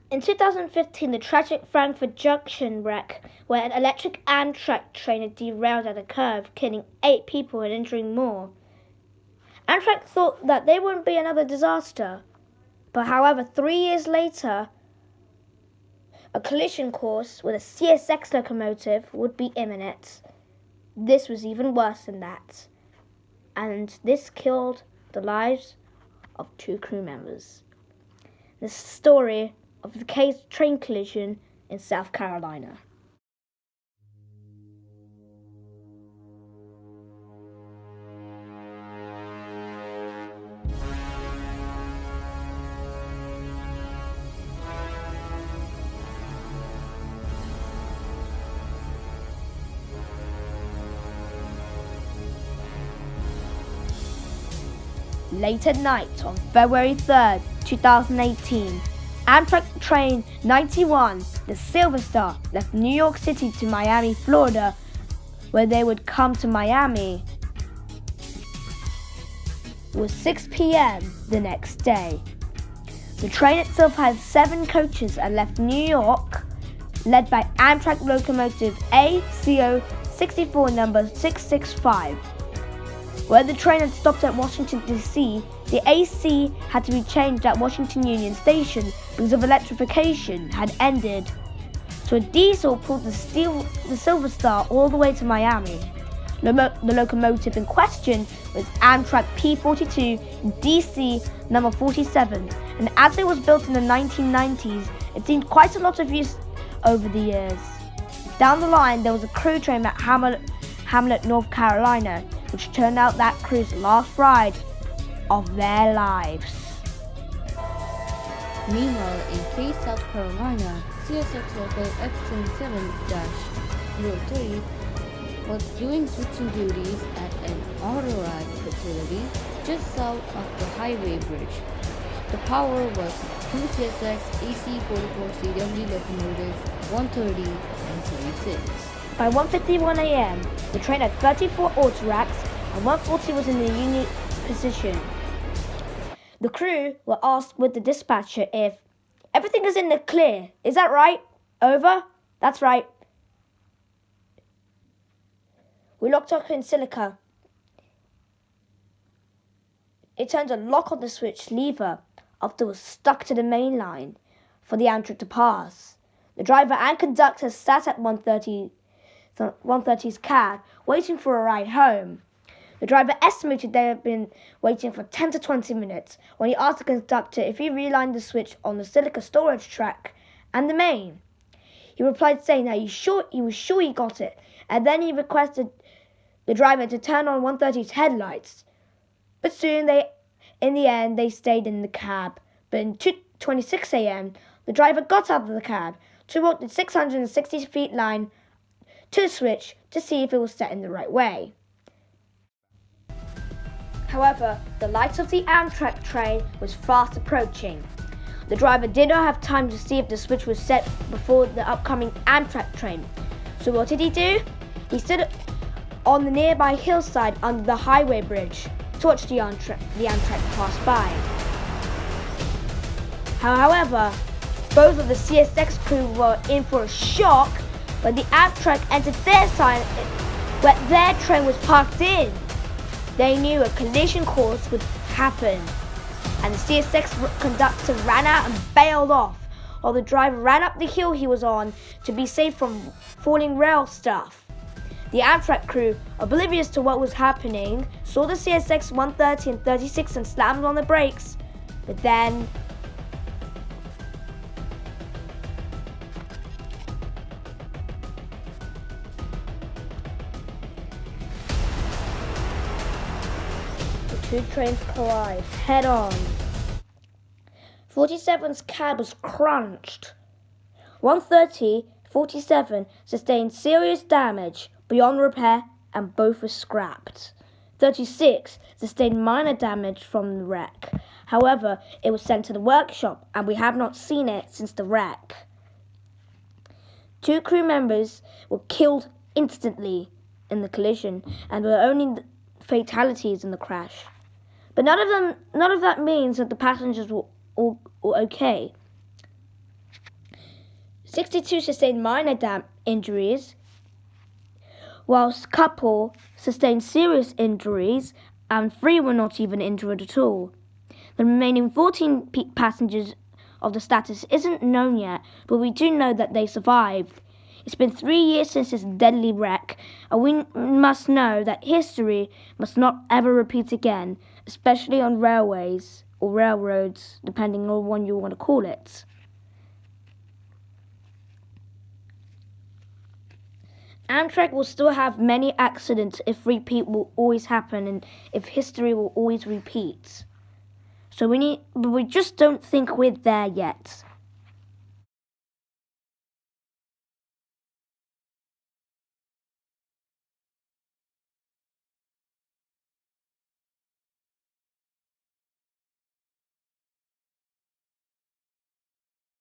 In 2015, the tragic Frankfurt Junction wreck, where an electric Amtrak train had derailed at a curve, killing 8 people and injuring more. Amtrak thought that there wouldn't be another disaster. But however, 3 years later, a collision course with a CSX locomotive would be imminent. This was even worse than that. And this killed the lives of 2 crew members. This is the story of the Cayce train collision in South Carolina. Late at night on February 3rd, 2018, Amtrak train 91, the Silver Star, left New York City to Miami, Florida, where they would come to Miami. It was 6 p.m. the next day. The train itself had 7 coaches and left New York, led by Amtrak locomotive ACO 64 number 665. Where the train had stopped at Washington, D.C., the AC had to be changed at Washington Union Station because of electrification had ended. So a diesel pulled the Silver Star all the way to Miami. The locomotive in question was Amtrak P42 DC number 47, and as it was built in the 1990s, it seen quite a lot of use over the years. Down the line, there was a crew train at Hamlet, North Carolina, which turned out that crew's last ride of their lives. Meanwhile, in Cayce, South Carolina, CSX local F77-03 was doing switching duties at an auto ride facility just south of the highway bridge. The power was 2 CSX AC-44CW locomotives 130 and 36. By 1:51 a.m., the train had 34 auto racks and 140 was in the Union position. The crew were asked with the dispatcher if everything is in the clear. Is that right? Over? That's right. We locked up in silica. It turned a lock on the switch lever after it was stuck to the main line for the Amtrak to pass. The driver and conductor sat at 130's cab waiting for a ride home. The driver estimated they had been waiting for 10 to 20 minutes when he asked the conductor if he realigned the switch on the silica storage track and the main. He replied saying that he was sure he got it, and then he requested the driver to turn on 130's headlights. But soon in the end they stayed in the cab. But in 2:26 a.m. the driver got out of the cab to walk the 660 feet line to the switch to see if it was set in the right way. However, the light of the Amtrak train was fast approaching. The driver did not have time to see if the switch was set before the upcoming Amtrak train. So what did he do? He stood on the nearby hillside under the highway bridge to watch the Amtrak pass by. However, both of the CSX crew were in for a shock when the Amtrak entered their side where their train was parked in. They knew a collision course would happen, and the CSX conductor ran out and bailed off, while the driver ran up the hill he was on to be safe from falling rail stuff. The Amtrak crew, oblivious to what was happening, saw the CSX 130 and 36 and slammed on the brakes, but then two trains collide head-on. 47's cab was crunched. 130-47 sustained serious damage beyond repair and both were scrapped. 36 sustained minor damage from the wreck. However, it was sent to the workshop and we have not seen it since the wreck. 2 crew members were killed instantly in the collision and were only fatalities in the crash. But none of that means that the passengers were all okay. 62 sustained minor injuries, whilst a couple sustained serious injuries and 3 were not even injured at all. The remaining 14 passengers of the status isn't known yet, but we do know that they survived. It's been 3 years since this deadly wreck, and we must know that history must not ever repeat again, especially on railways or railroads, depending on what you want to call it. Amtrak will still have many accidents if repeat will always happen and if history will always repeat. So we just don't think we're there yet.